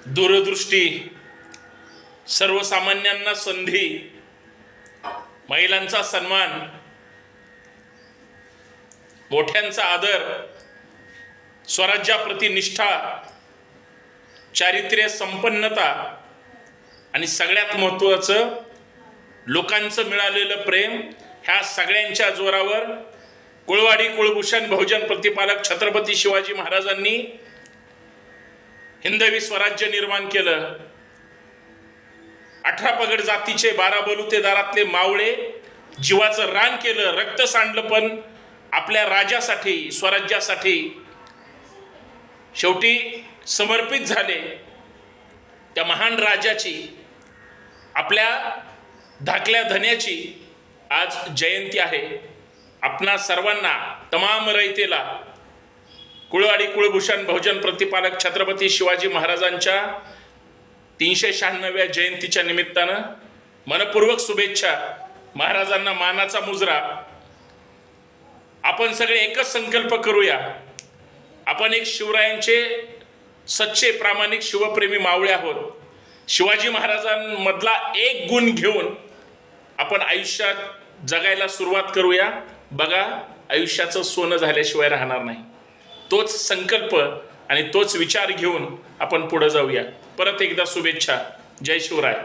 दूरदृष्टी, सर्वसामान्यांना संधी, महिलांचा सन्मान, मोठ्यांचा आदर, स्वराज्याप्रती निष्ठा, चारित्र्य संपन्नता आणि सगळ्यात महत्त्वाचं लोकांचं मिळालेलं प्रेम, ह्या सगळ्यांच्या जोरावर कुळवाडी कुळभूषण बहुजन प्रतिपालक छत्रपती शिवाजी महाराजांनी हिंदवी स्वराज्य निर्माण केलं. 18 पगड जातीचे 12 बलुतेदारातले मावळे जीवाचं रान केलं, रक्त सांडलं, पण आपल्या राजासाठी, स्वराज्यासाठी शेवटी समर्पित झाले. त्या महान राजाची, आपल्या धाकल्या धन्याची आज जयंती आहे. आपणा सर्वांना, तमाम रयतेला कुळवाडी कुळभूषण बहुजन प्रतिपालक छत्रपती शिवाजी महाराजांच्या 396व्या जयंतीच्या निमित्तानं मनपूर्वक शुभेच्छा. महाराजांना मानाचा मुजरा. आपण सगळे एकच संकल्प करूया. आपण एक शिवरायांचे सच्चे प्रामाणिक शिवप्रेमी मावळे आहोत. शिवाजी महाराजांमधला एक गुण घेऊन आपण आयुष्यात जगायला सुरुवात करूया. बघा, आयुष्याचं सोनं झाल्याशिवाय राहणार नाही. तोच संकल्प आणि तोच विचार घेऊन आपण पुढे जाऊया. परत एकदा शुभेच्छा. जय शिवराय.